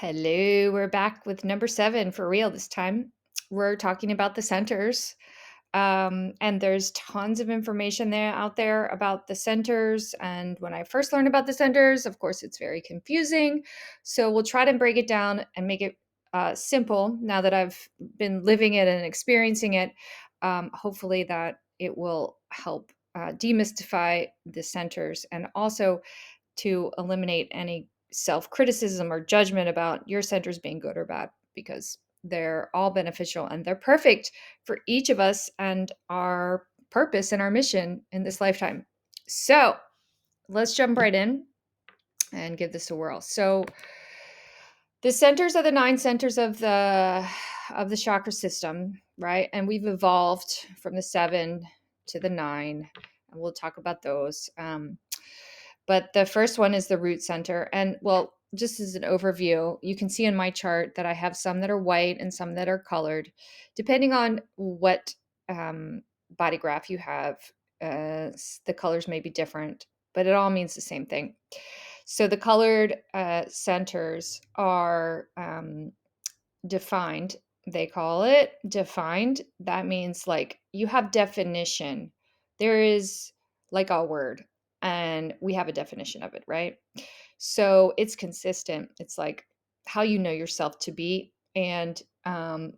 Hello, we're back with number 7 for real this time. We're talking about the centers. And there's tons of information there out there about the centers. And when I first learned about the centers, of course, it's very confusing. So we'll try to break it down and make it simple now that I've been living it and experiencing it. Hopefully, that it will help demystify the centers and also to eliminate any self criticism or judgment about your centers being good or bad because they're all beneficial and they're perfect for each of us and our purpose and our mission in this lifetime. So let's jump right in and give this a whirl. So the centers are the 9 centers of the chakra system, right? And we've evolved from the 7 to the 9, and we'll talk about those. But the first one is the root center. And well, just as an overview, you can see in my chart that I have some that are white and some that are colored. Depending on what body graph you have, the colors may be different, but it all means the same thing. So the colored centers are defined. They call it defined. That means like you have definition. There is like a word, and we have a definition of it, right? So it's consistent. It's like how you know yourself to be, and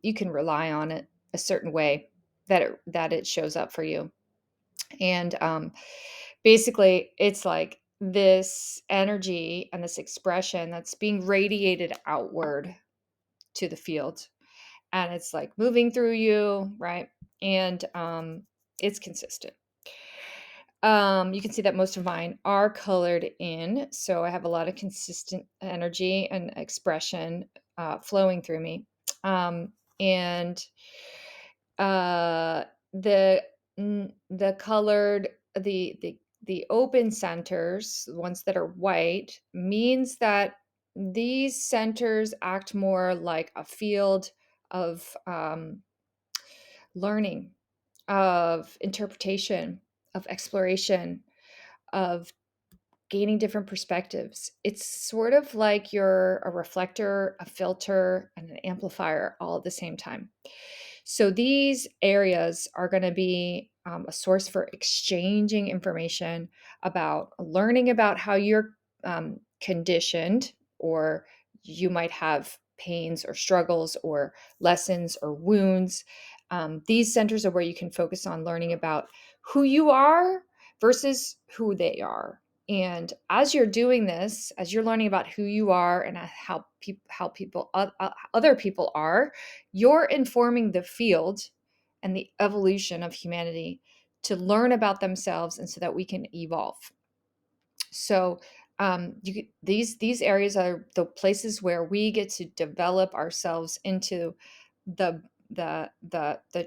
you can rely on it a certain way that it shows up for you. And basically, it's like this energy and this expression that's being radiated outward to the field, and it's like moving through you, right? And it's consistent. You can see that most of mine are colored in, so I have a lot of consistent energy and expression flowing through me. And uh, the the colored the open centers, the ones that are white, means that these centers act more like a field of learning, of interpretation, of exploration, of gaining different perspectives. It's sort of like you're a reflector, a filter, and an amplifier all at the same time. So these areas are going to be a source for exchanging information about learning about how you're conditioned, or you might have pains or struggles or lessons or wounds. These centers are where you can focus on learning about who you are versus who they are. And as you're doing this, as you're learning about who you are and other people are, you're informing the field and the evolution of humanity to learn about themselves, and so that we can evolve. So these areas are the places where we get to develop ourselves into the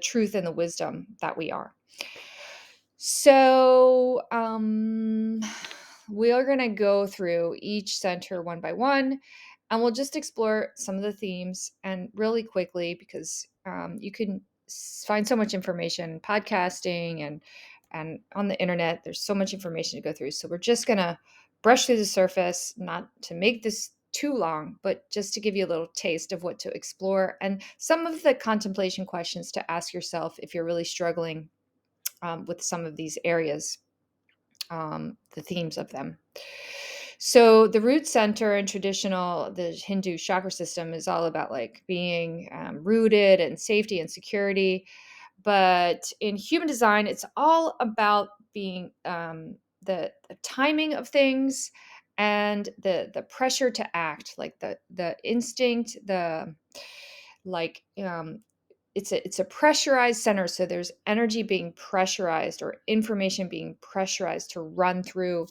truth and the wisdom that we are. So we are going to go through each center one by one, and we'll just explore some of the themes and really quickly, because you can find so much information in podcasting and on the internet. There's so much information to go through. So we're just going to brush through the surface, not to make this too long, but just to give you a little taste of what to explore and some of the contemplation questions to ask yourself if you're really struggling with some of these areas, the themes of them. So the root center in the Hindu chakra system is all about like being rooted and safety and security. But in human design, it's all about being the timing of things and the pressure to act, like the instinct, the like it's a pressurized center, so there's energy being pressurized or information being pressurized to run through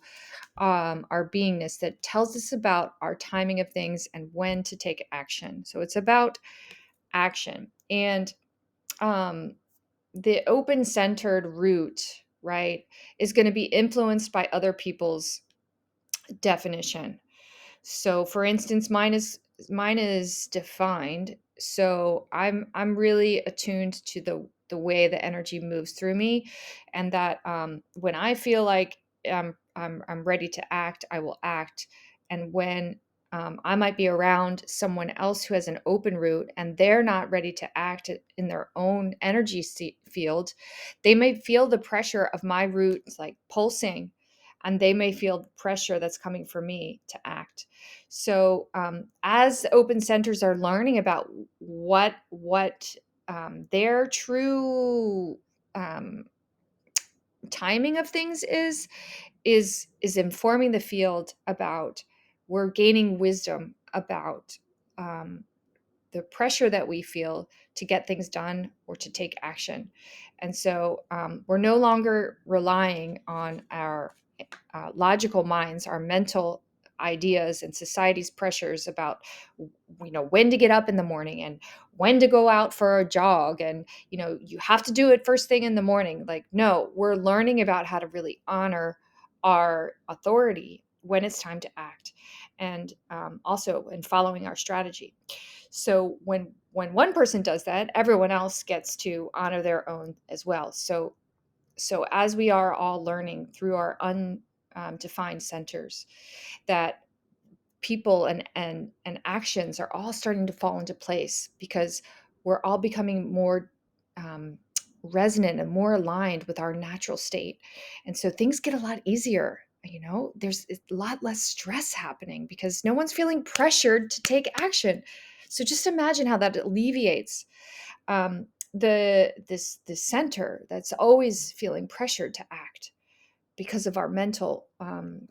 our beingness that tells us about our timing of things and when to take action. So it's about action. And um, the open centered root, right, is going to be influenced by other people's definition. So for instance, mine is defined. So I'm really attuned to the way the energy moves through me, and that when I feel like I'm ready to act, I will act. And when I might be around someone else who has an open root and they're not ready to act in their own energy field. They may feel the pressure of my root like pulsing, and they may feel the pressure that's coming for me to act. So as open centers are learning about what their true um, timing of things is informing the field about, we're gaining wisdom about um, the pressure that we feel to get things done or to take action. And so we're no longer relying on our logical minds, our mental ideas and society's pressures about when to get up in the morning and when to go out for a jog, and you have to do it first thing in the morning. Like, no, we're learning about how to really honor our authority when it's time to act, and also in following our strategy. So when one person does that, everyone else gets to honor their own as well. So as we are all learning through our undefined centers, that people and actions are all starting to fall into place, because we're all becoming more um, resonant and more aligned with our natural state. And so things get a lot easier. There's a lot less stress happening because no one's feeling pressured to take action. So just imagine how that alleviates this center that's always feeling pressured to act because of our mental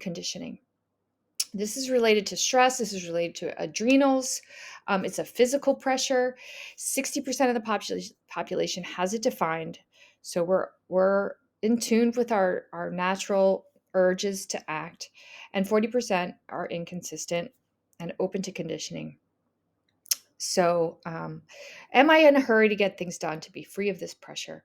conditioning. This is related to stress. This is related to adrenals. It's a physical pressure. 60% of the population has it defined. So we're in tune with our natural urges to act, and 40% are inconsistent and open to conditioning. So, am I in a hurry to get things done to be free of this pressure?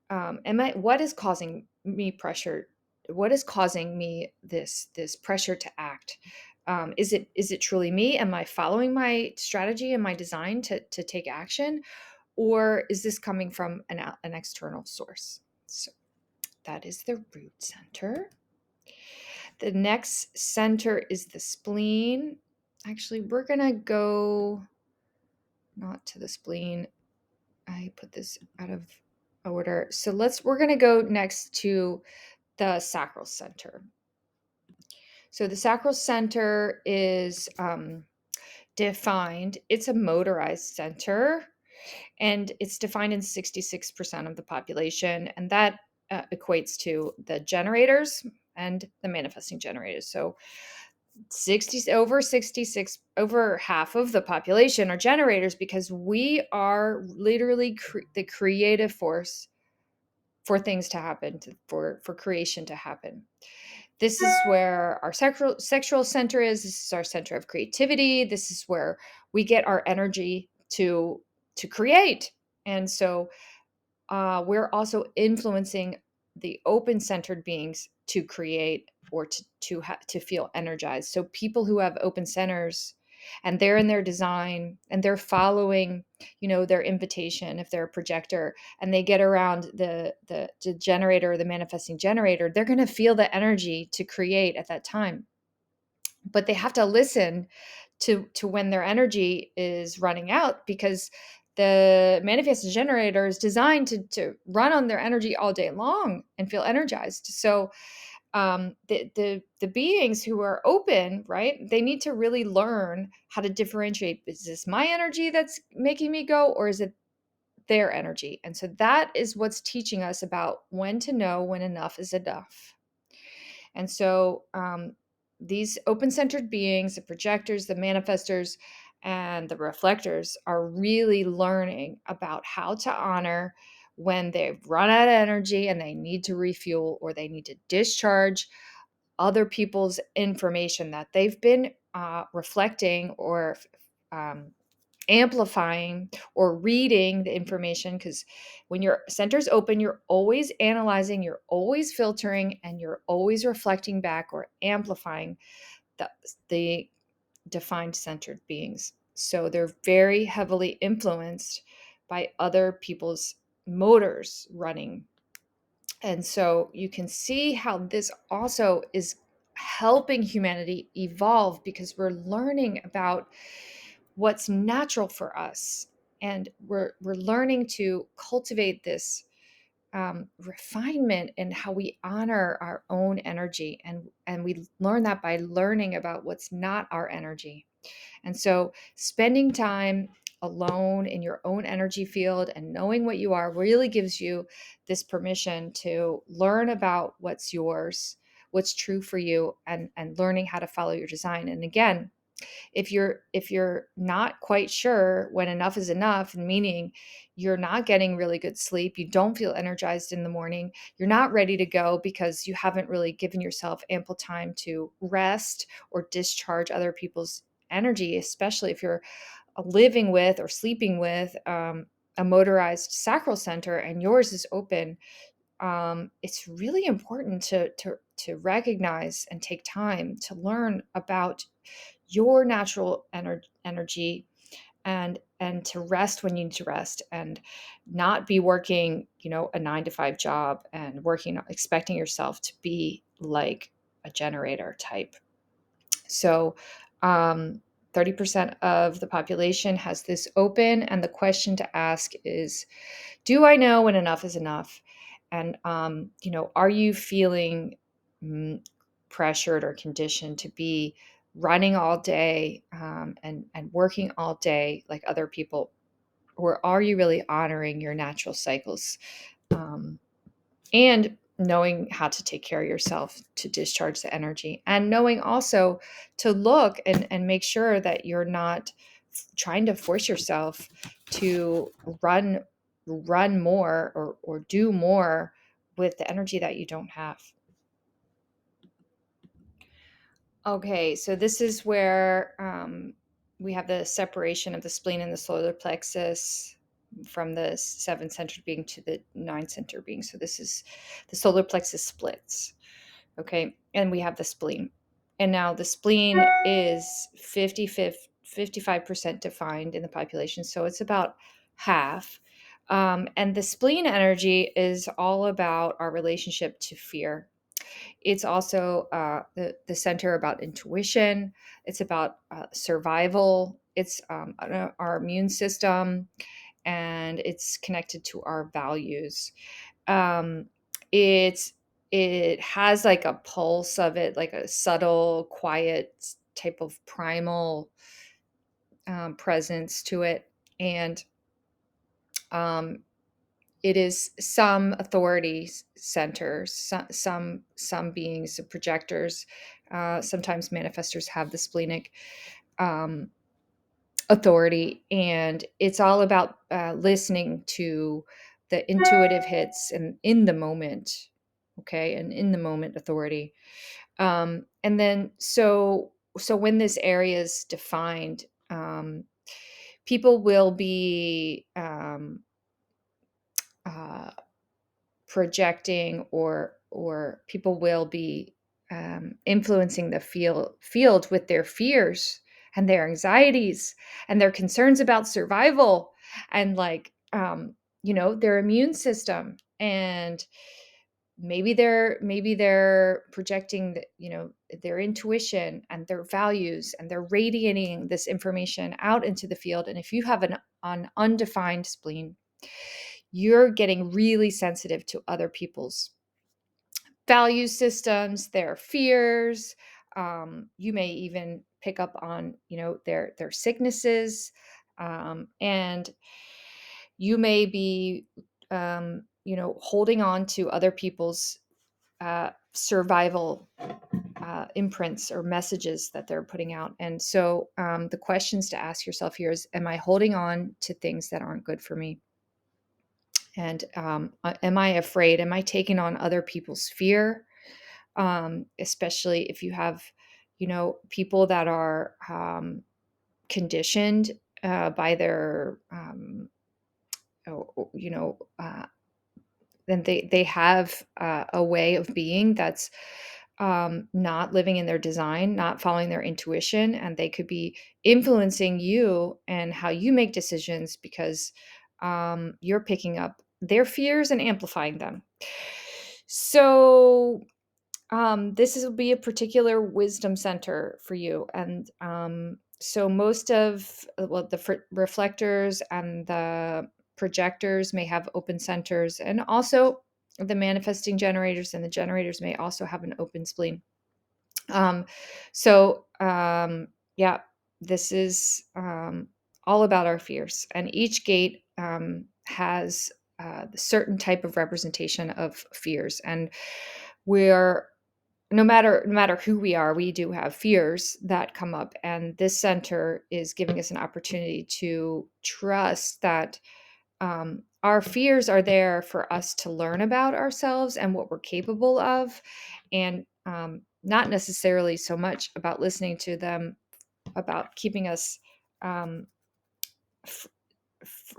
What is causing me pressure? What is causing me this pressure to act? Is it truly me? Am I following my strategy and my design to take action, or is this coming from an external source? So that is the root center. The next center is the spleen. Actually, we're gonna go not to the spleen. I put this out of order. So we're going to go next to the sacral center. So the sacral center is defined. It's a motorized center, and it's defined in 66% of the population. And that equates to the generators and the manifesting generators. So 66 over half of the population are generators, because we are literally the creative force for things to happen, for creation to happen. This is where our sexual center is. This is our center of creativity. This is where we get our energy to create. And so we're also influencing the open centered beings to create, or to feel energized. So people who have open centers and they're in their design and they're following their invitation, if they're a projector and they get around the generator or the manifesting generator, they're going to feel the energy to create at that time. But they have to listen to when their energy is running out, because the manifesting generator is designed to run on their energy all day long and feel energized. So the beings who are open, right, they need to really learn how to differentiate, is this my energy that's making me go, or is it their energy? And so that is what's teaching us about when to know when enough is enough. And so these open centered beings, the projectors, the manifestors, and the reflectors are really learning about how to honor when they've run out of energy and they need to refuel, or they need to discharge other people's information that they've been reflecting, or um, amplifying, or reading the information. Because when your center's open, you're always analyzing, you're always filtering, and you're always reflecting back or amplifying the defined centered beings. So they're very heavily influenced by other people's motors running. And so you can see how this also is helping humanity evolve because we're learning about what's natural for us, and we're learning to cultivate this refinement in how we honor our own energy, and we learn that by learning about what's not our energy. And so spending time alone in your own energy field and knowing what you are really gives you this permission to learn about what's yours, what's true for you, and learning how to follow your design. And again, if you're not quite sure when enough is enough, meaning you're not getting really good sleep, you don't feel energized in the morning, you're not ready to go because you haven't really given yourself ample time to rest or discharge other people's energy, especially if you're living with or sleeping with a motorized sacral center and yours is open. It's really important to recognize and take time to learn about your natural energy, and to rest when you need to rest, and not be working, a 9 to 5 job and working, expecting yourself to be like a generator type. So, 30% of the population has this open, and the question to ask is, do I know when enough is enough? And, are you feeling mm, pressured or conditioned to be running all day, and working all day like other people? Or are you really honoring your natural cycles? And knowing how to take care of yourself to discharge the energy, and knowing also to look and make sure that you're not trying to force yourself to run more, or do more with the energy that you don't have. Okay, so this is where we have the separation of the spleen and the solar plexus from the seven centered being to the nine centered being. So this is the solar plexus splits. Okay, and we have the spleen. And now the spleen is 55% defined in the population. So it's about half. And the spleen energy is all about our relationship to fear. It's also the center about intuition. It's about survival. It's our immune system, and it's connected to our values. Um, it's it has like a pulse of it, like a subtle, quiet type of primal presence to it, and um, it is some authority centers, some beings, projectors. Sometimes manifestors have the splenic um, authority, and it's all about listening to the intuitive hits and in the moment. Okay, and in the moment authority. And then so when this area is defined, people will be uh, projecting, or people will be influencing the field with their fears and their anxieties and their concerns about survival, and like their immune system, and maybe they're projecting their intuition and their values, and they're radiating this information out into the field. And if you have an undefined spleen, you're getting really sensitive to other people's value systems, their fears. You may even pick up on their sicknesses, and you may be holding on to other people's survival imprints or messages that they're putting out. And so the questions to ask yourself here is, am I holding on to things that aren't good for me? And am I afraid? Am I taking on other people's fear? Especially if you have, people that are conditioned by their, oh, then they have a way of being that's not living in their design, not following their intuition, and they could be influencing you and how you make decisions because you're picking up their fears and amplifying them. So This will be a particular wisdom center for you. And so most of well, the reflectors and the projectors may have open centers, and also the manifesting generators and the generators may also have an open spleen. Um, so yeah, this is all about our fears, and each gate has a certain type of representation of fears, and we're no matter who we are, we do have fears that come up, and this center is giving us an opportunity to trust that our fears are there for us to learn about ourselves and what we're capable of, and not necessarily so much about listening to them about keeping us um, f-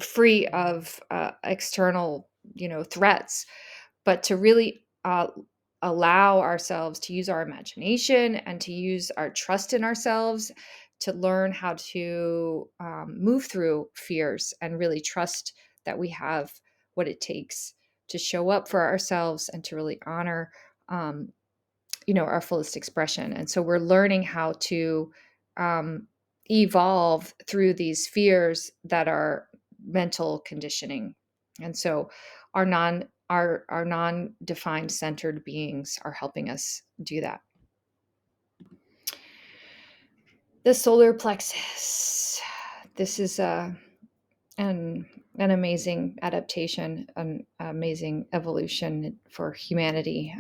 free of external, threats, but to really allow ourselves to use our imagination and to use our trust in ourselves to learn how to move through fears and really trust that we have what it takes to show up for ourselves and to really honor um, our fullest expression. And so we're learning how to um, evolve through these fears that are mental conditioning. And so our non-defined centered beings are helping us do that. The solar plexus. This is an amazing adaptation, an amazing evolution for humanity.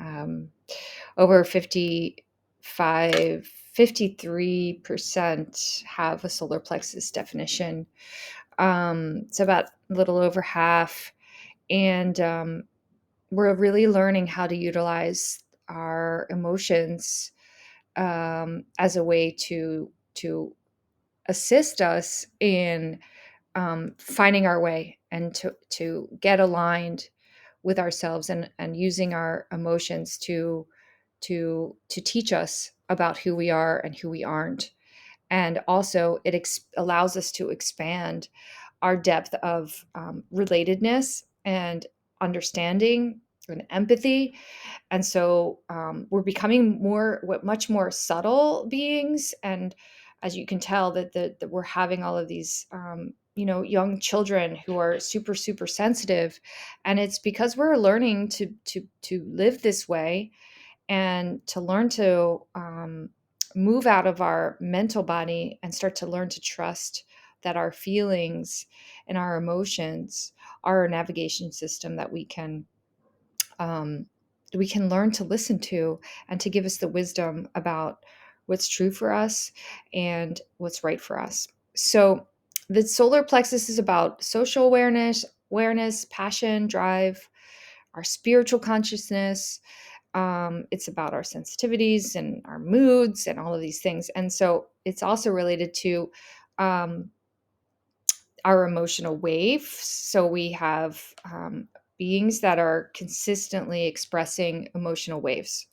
Over 53% have a solar plexus definition. It's about a little over half. And we're really learning how to utilize our emotions as a way to assist us in finding our way and to get aligned with ourselves, and using our emotions to teach us about who we are and who we aren't. And also it allows us to expand our depth of relatedness and understanding and empathy. And so we're becoming much more subtle beings. And as you can tell, that we're having all of these young children who are super super sensitive, and it's because we're learning to live this way and to learn to move out of our mental body and start to learn to trust that our feelings and our emotions are a navigation system that um, we can learn to listen to, and to give us the wisdom about what's true for us and what's right for us. So the solar plexus is about social awareness, passion, drive, our spiritual consciousness. It's about our sensitivities and our moods and all of these things. And so it's also related to um, our emotional waves. So we have beings that are consistently expressing emotional waves.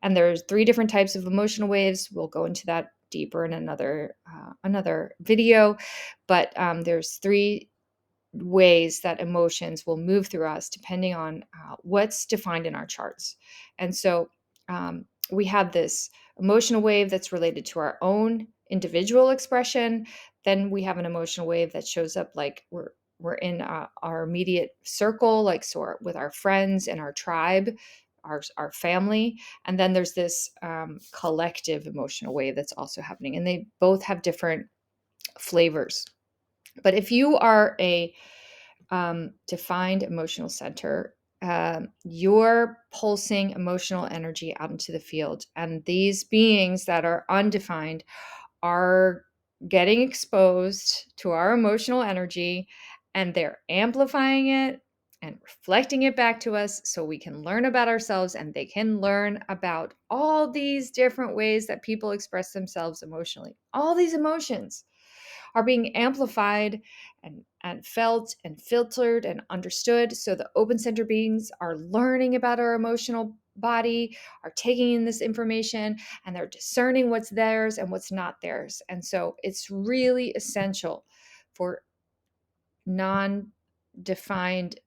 And there's three different types of emotional waves. We'll go into that deeper in another video. But there's three ways that emotions will move through us depending on what's defined in our charts. And so we have this emotional wave that's related to our own individual expression. Then we have an emotional wave that shows up like we're in our immediate circle, like with our friends and our tribe, our family. And then there's this collective emotional wave that's also happening, and they both have different flavors. But if you are a defined emotional center, you're pulsing emotional energy out into the field. And these beings that are undefined are getting exposed to our emotional energy, and they're amplifying it and reflecting it back to us so we can learn about ourselves, and they can learn about all these different ways that people express themselves emotionally. All these emotions are being amplified and felt and filtered and understood. So the open center beings are learning about our emotional body, are taking in this information, and they're discerning what's theirs and what's not theirs. And so it's really essential for non defined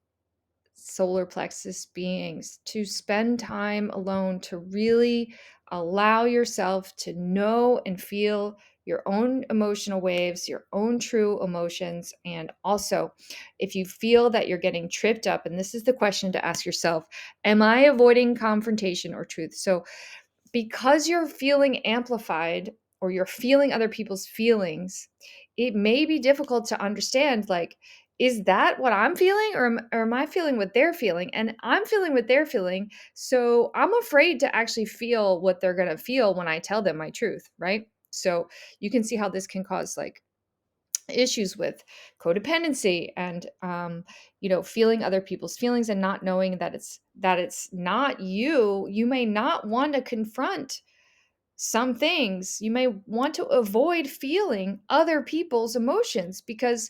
solar plexus beings to spend time alone, to really allow yourself to know and feel your own emotional waves, your own true emotions. And also, if you feel that you're getting tripped up, and this is the question to ask yourself, am I avoiding confrontation or truth? So, because you're feeling amplified or you're feeling other people's feelings, it may be difficult to understand, like, is that what I'm feeling, or am I feeling what they're feeling? And I'm feeling what they're feeling. So I'm afraid to actually feel what they're going to feel when I tell them my truth, right? So you can see how this can cause like issues with codependency and feeling other people's feelings and not knowing that it's not you. You may not want to confront some things. You may want to avoid feeling other people's emotions because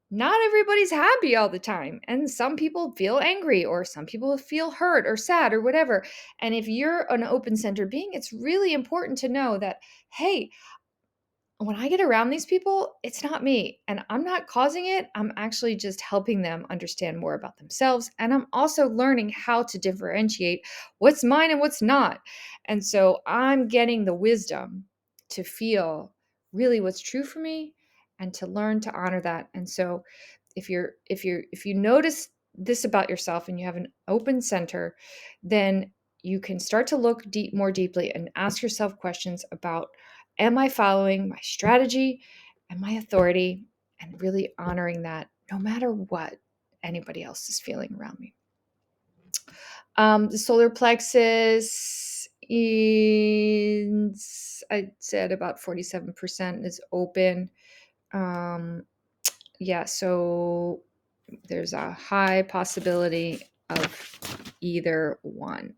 not everybody's happy all the time. And some people feel angry, or some people feel hurt or sad or whatever. And if you're an open center being, it's really important to know that, hey, when I get around these people, it's not me and I'm not causing it. I'm actually just helping them understand more about themselves. And I'm also learning how to differentiate what's mine and what's not. And so I'm getting the wisdom to feel really what's true for me and to learn to honor that. And so if you notice this about yourself and you have an open center, then you can start to look more deeply and ask yourself questions about, am I following my strategy and my authority, and really honoring that no matter what anybody else is feeling around me. The solar plexus is, I said, about 47% is open. Yeah, so there's a high possibility of either one.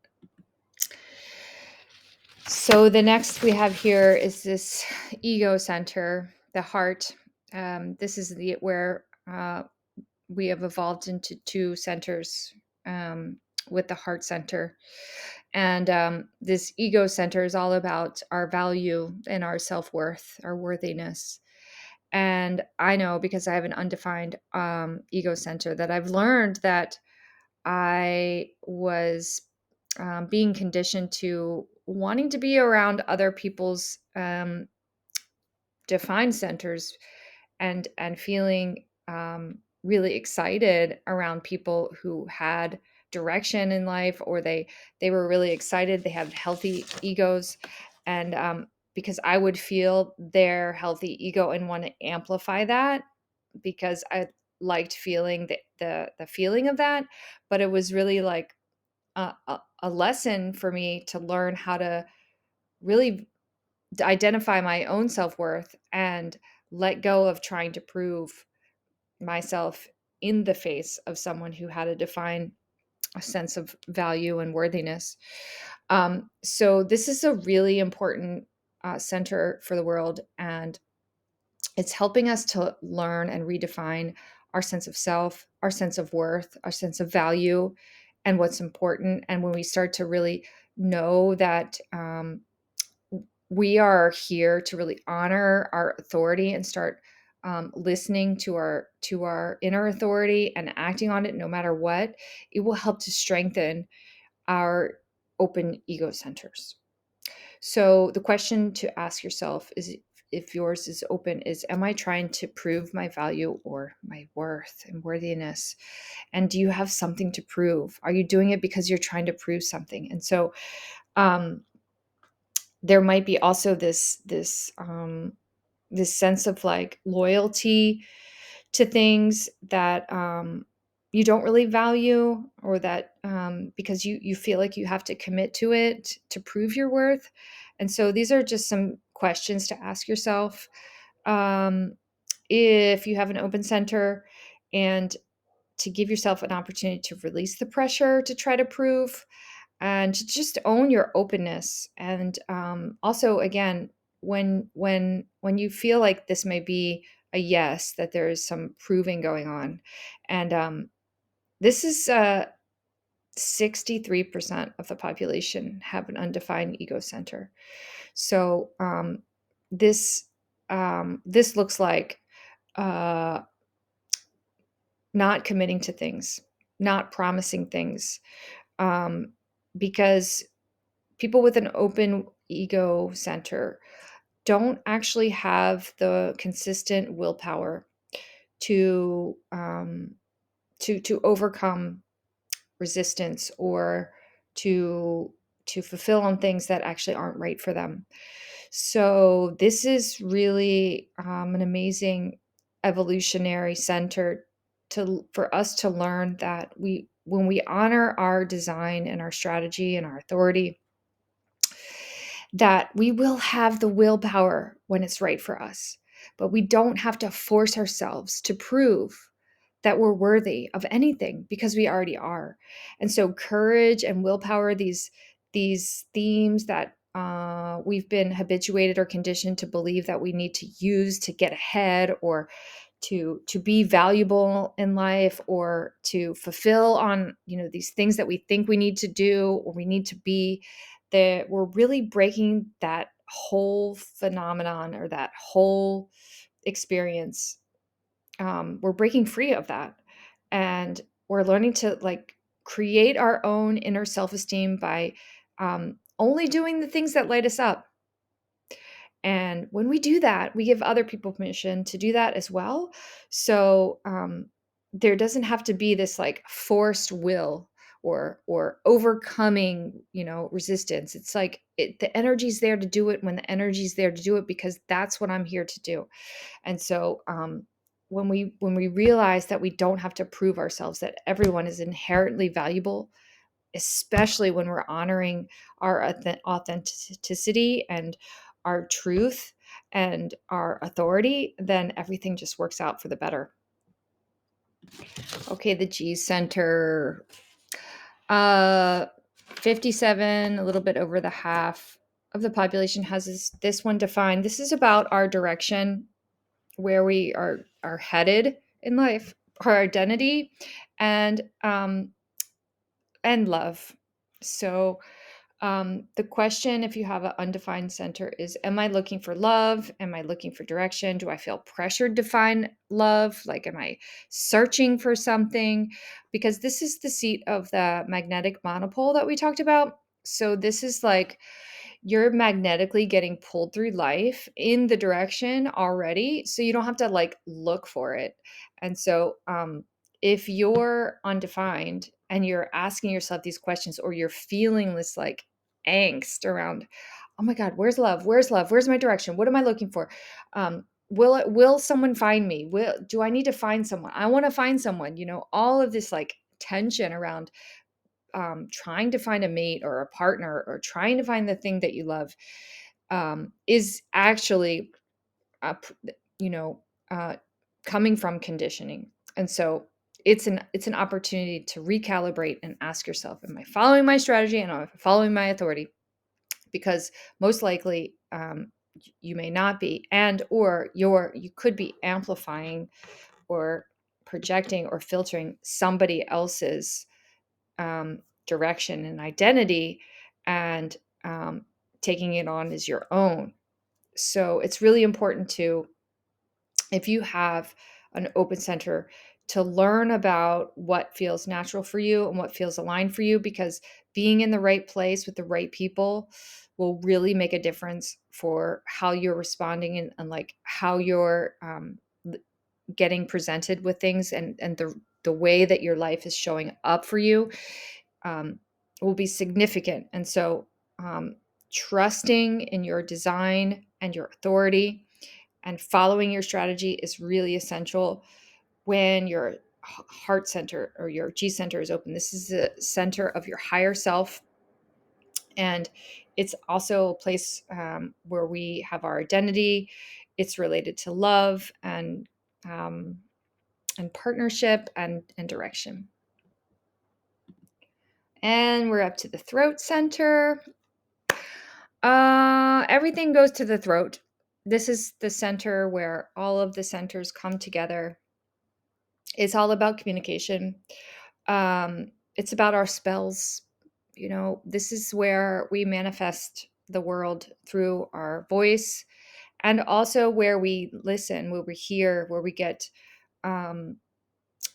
So the next we have here is this ego center, the heart. This is where we have evolved into two centers, with the heart center. And this ego center is all about our value and our self-worth, our worthiness. And I know, because I have an undefined ego center, that I've learned that I was being conditioned to wanting to be around other people's defined centers, and feeling really excited around people who had direction in life, or they were really excited, they have healthy egos. And because I would feel their healthy ego and want to amplify that, because I liked feeling the feeling of that. But it was really like a lesson for me to learn how to really identify my own self-worth and let go of trying to prove myself in the face of someone who had a sense of value and worthiness. So this is a really important center for the world, and it's helping us to learn and redefine our sense of self, our sense of worth, our sense of value, and what's important. And when we start to really know that we are here to really honor our authority and start listening to our inner authority and acting on it no matter what, it will help to strengthen our open ego centers. So the question to ask yourself is, if yours is open, is, am I trying to prove my value or my worth and worthiness? And do you have something to prove? Are you doing it because you're trying to prove something? And so um, there might be also this sense of like loyalty to things that you don't really value, or that because you feel like you have to commit to it to prove your worth. And so these are just some questions to ask yourself, um, if you have an open center, and to give yourself an opportunity to release the pressure to try to prove, and to just own your openness. And also, again, when you feel like this may be a yes, that there is some proving going on. And this is 63% of the population have an undefined ego center. So this this looks like uh, not committing to things, not promising things, um, because people with an open ego center don't actually have the consistent willpower to to overcome resistance, or to fulfill on things that actually aren't right for them. So this is really an amazing evolutionary center to for us to learn that we when we honor our design and our strategy and our authority, that we will have the willpower when it's right for us, but we don't have to force ourselves to prove that we're worthy of anything, because we already are. And so courage and willpower, these themes that we've been habituated or conditioned to believe that we need to use to get ahead, or to be valuable in life, or to fulfill on these things that we think we need to do or we need to be, that we're really breaking that whole phenomenon, or that whole experience. We're breaking free of that, and we're learning to like create our own inner self-esteem by only doing the things that light us up. And when we do that, we give other people permission to do that as well. So there doesn't have to be this like forced will, or overcoming resistance. It's like the energy's there to do it when the energy's there to do it, because that's what I'm here to do. And so when we realize that we don't have to prove ourselves, that everyone is inherently valuable, especially when we're honoring our authenticity and our truth and our authority, then everything just works out for the better. Okay, the G center. Uh 57, a little bit over the half of the population has this one defined. This is about our direction, where we are headed in life, our identity, and love. So the question, if you have an undefined center, is: am I looking for love? Am I looking for direction? Do I feel pressured to find love? Like, am I searching for something? Because this is the seat of the magnetic monopole that we talked about. So this is like you're magnetically getting pulled through life in the direction already, so you don't have to like look for it. And so if you're undefined and you're asking yourself these questions, or you're feeling this like angst around, oh my god, where's love, where's love, where's my direction, what am I looking for, will someone find me, will do I need to find someone, I want to find someone, all of this like tension around trying to find a mate or a partner, or trying to find the thing that you love, is actually, uh, p- you know, uh, coming from conditioning. And so it's an opportunity to recalibrate and ask yourself: am I following my strategy, and am I following my authority? Because most likely you may not be, and or you could be amplifying, or projecting, or filtering somebody else's direction and identity, and um, taking it on as your own. So it's really important to, if you have an open center, to learn about what feels natural for you and what feels aligned for you, because being in the right place with the right people will really make a difference for how you're responding, and like how you're getting presented with things, and the way that your life is showing up for you um, will be significant. And so, trusting in your design and your authority, and following your strategy is really essential when your heart center, or your G center, is open. This is the center of your higher self. And it's also a place where we have our identity. It's related to love, um, and partnership, and direction. And we're up to the throat center. Everything goes to the throat. This is the center where all of the centers come together. It's all about communication. It's about our spells. This is where we manifest the world through our voice, and also where we listen, where we hear, where we get um,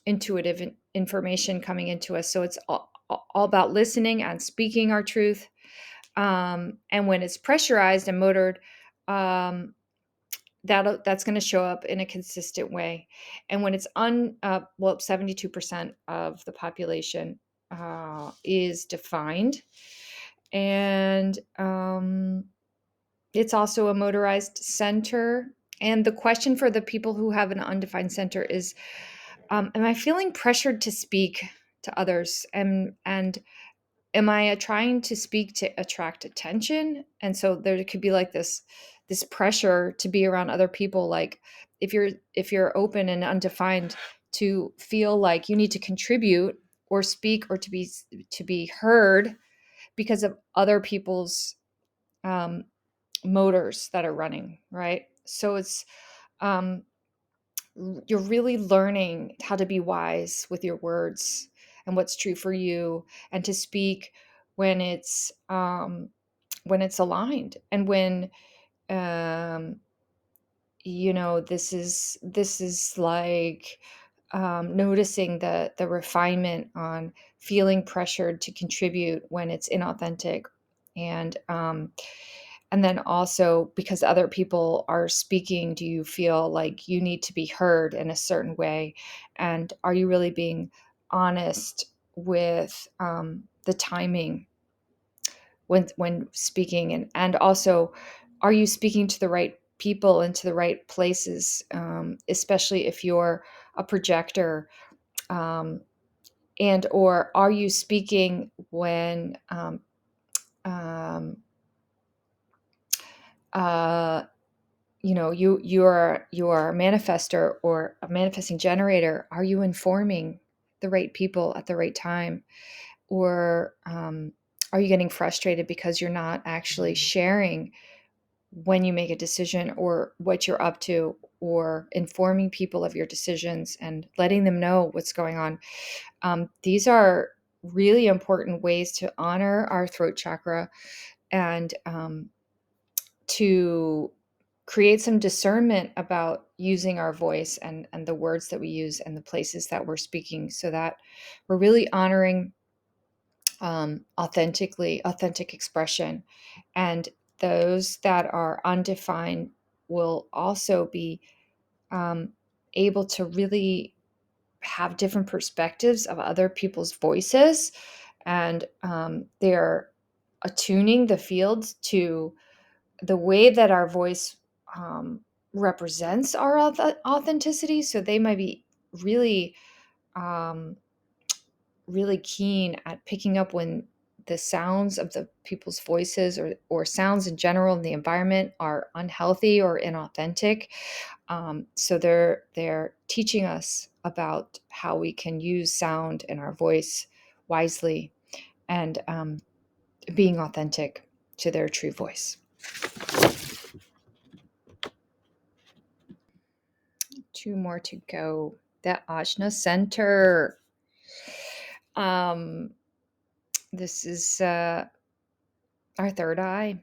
intuitive information coming into us. So it's all about listening and speaking our truth. And when it's pressurized and motored, um, that's going to show up in a consistent way. And when it's 72% of the population is defined, and it's also a motorized center. And the question for the people who have an undefined center is, am I feeling pressured to speak to others? And am I trying to speak to attract attention? And so there could be like this pressure to be around other people. Like if you're open and undefined, to feel like you need to contribute or speak or to be heard because of other people's um, motors that are running, right? So it's um, you're really learning how to be wise with your words and what's true for you, and to speak when it's aligned, and when um, this is like noticing the refinement on feeling pressured to contribute when it's inauthentic, and and then also because other people are speaking, do you feel like you need to be heard in a certain way, and are you really being honest with the timing when speaking, and also are you speaking to the right people and to the right places, especially if you're a projector, um, and or are you speaking when um, uh, you're a manifester or a manifesting generator, are you informing the right people at the right time, or are you getting frustrated because you're not actually sharing when you make a decision or what you're up to, or informing people of your decisions and letting them know what's going on. These are really important ways to honor our throat chakra, and to create some discernment about using our voice and the words that we use and the places that we're speaking, so that we're really honoring authentic expression. And those that are undefined will also be um, able to really have different perspectives of other people's voices, and they're attuning the field to the way that our voice um, represents our authenticity. So they might be really um, really keen at picking up when the sounds of the people's voices, or sounds in general in the environment, are unhealthy or inauthentic. So they're teaching us about how we can use sound and our voice wisely, and being authentic to their true voice. Two more to go. The Ajna Center. Um, this is our third eye.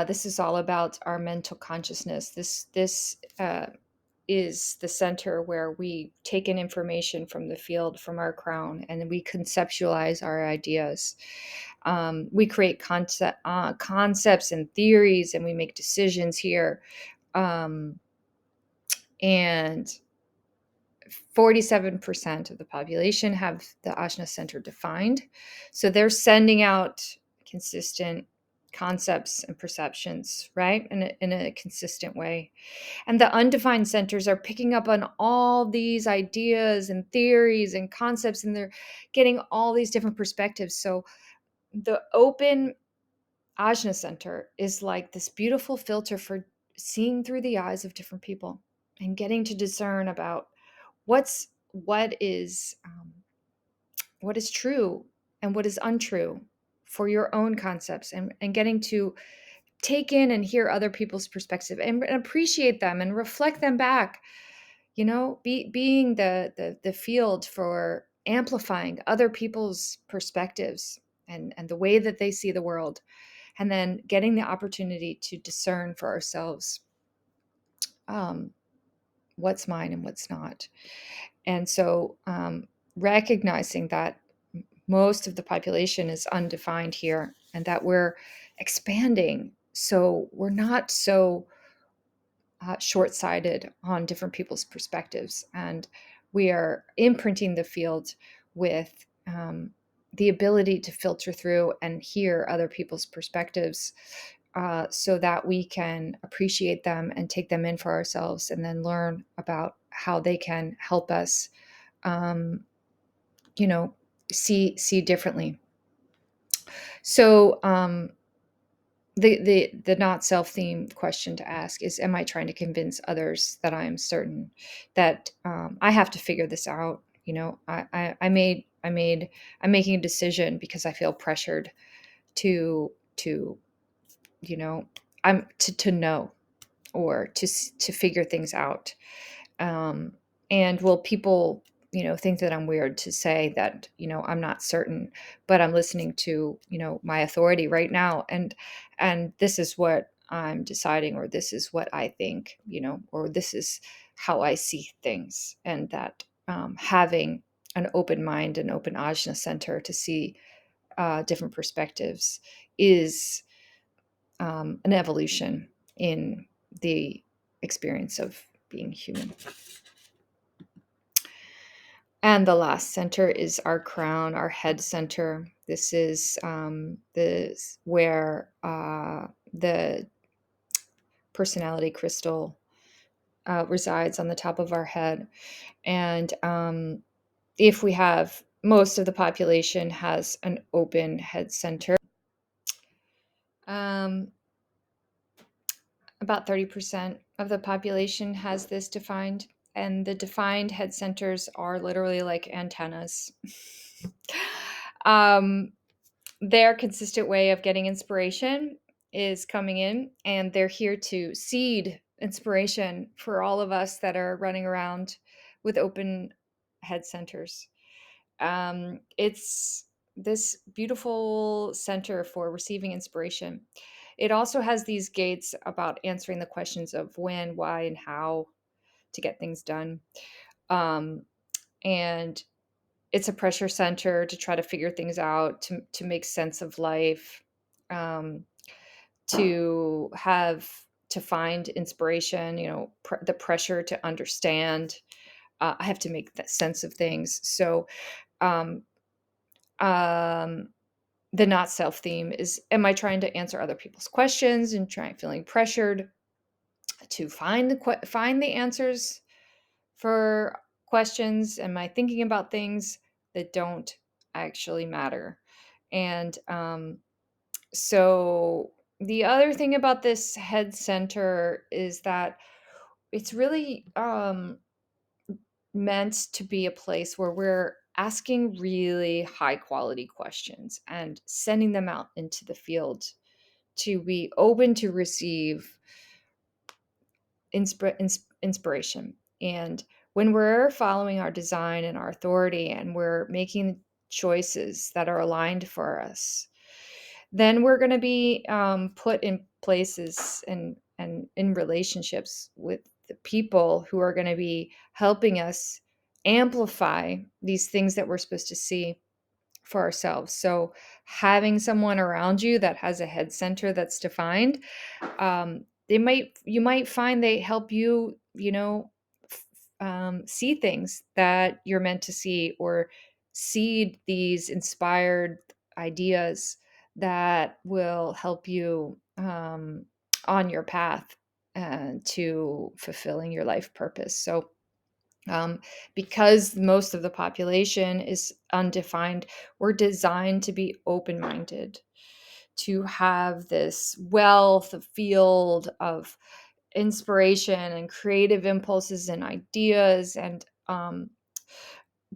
This is all about our mental consciousness. This is the center where we take in information from the field, from our crown, and we conceptualize our ideas. We create concepts and theories, and we make decisions here. Um, and 47% of the population have the Ajna Center defined. So they're sending out consistent concepts and perceptions, right? In a consistent way. And the undefined centers are picking up on all these ideas and theories and concepts, and they're getting all these different perspectives. So the open Ajna Center is like this beautiful filter for seeing through the eyes of different people and getting to discern about what is true and what is untrue for your own concepts, and getting to take in and hear other people's perspective and appreciate them and reflect them back, being the field for amplifying other people's perspectives and the way that they see the world, and then getting the opportunity to discern for ourselves, um, what's mine and what's not. And so recognizing that most of the population is undefined here and that we're expanding. So we're not so short-sighted on different people's perspectives, and we are imprinting the field with the ability to filter through and hear other people's perspectives, so that we can appreciate them and take them in for ourselves, and then learn about how they can help us, um, you know, see differently. So the not self theme question to ask is, am I trying to convince others that I'm certain that I have to figure this out? I'm making a decision because I feel pressured to you know I'm to know, or to figure things out. um, and will people think that I'm weird to say that I'm not certain, but I'm listening to my authority right now, and this is what I'm deciding, or this is what I think, or this is how I see things. And that having an open mind and open ajna center to see different perspectives is an evolution in the experience of being human. And the last center is our crown, our head center. This is where the personality crystal resides on the top of our head. And if we have, most of the population has an open head center. Um, about 30% of the population has this defined. And the defined head centers are literally like antennas. um, their consistent way of getting inspiration is coming in, and they're here to seed inspiration for all of us that are running around with open head centers. It's this beautiful center for receiving inspiration. It also has these gates about answering the questions of when, why, and how to get things done. Um, and it's a pressure center to try to figure things out, to make sense of life, um, to find inspiration, the pressure to understand. I have to make sense of things. So um, um, the not self theme is, am I trying to answer other people's questions and feeling pressured to find the answers for questions? Am I thinking about things that don't actually matter? And so the other thing about this head center is that it's really meant to be a place where we're asking really high quality questions and sending them out into the field to be open to receive inspiration. And when we're following our design and our authority, and we're making choices that are aligned for us, then we're going to be put in places and in relationships with the people who are going to be helping us amplify these things that we're supposed to see for ourselves. So having someone around you that has a head center that's defined, you might find they help you, see things that you're meant to see, or seed these inspired ideas that will help you on your path to fulfilling your life purpose. So because most of the population is undefined, we're designed to be open minded, to have this wealth of field of inspiration and creative impulses and ideas, and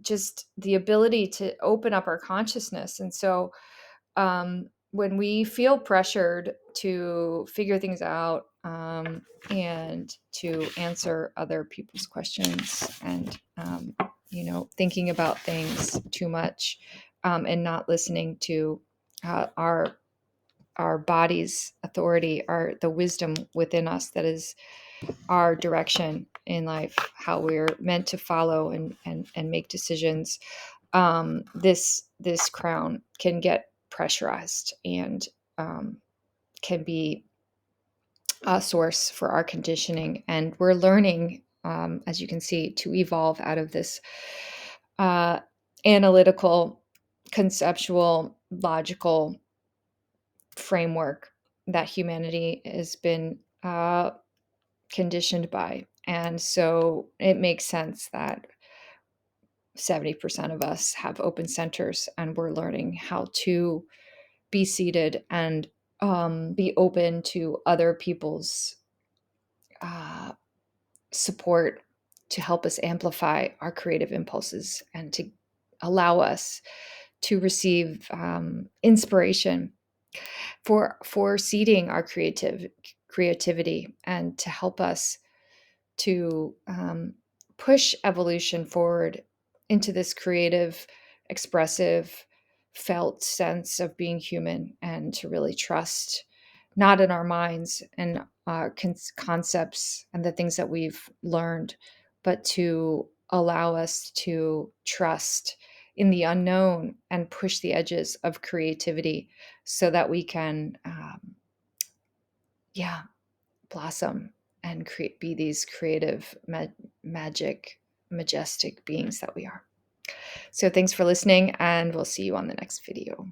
just the ability to open up our consciousness. And so when we feel pressured to figure things out, and to answer other people's questions, and thinking about things too much, and not listening to our body's authority, the wisdom within us that is our direction, in life, how we're meant to follow and make decisions, this crown can get pressurized and can be a source for our conditioning. And we're learning, as you can see, to evolve out of this uh, analytical, conceptual, logical framework that humanity has been conditioned by. And so it makes sense that 70% of us have open centers, and we're learning how to be seated and be open to other people's uh, support to help us amplify our creative impulses and to allow us to receive inspiration for seeding our creativity and to help us to push evolution forward into this creative, expressive, felt sense of being human, and to really trust not in our minds and concepts and the things that we've learned, but to allow us to trust in the unknown and push the edges of creativity so that we can, yeah, blossom and be these creative, magic, majestic beings that we are. So thanks for listening, and we'll see you on the next video.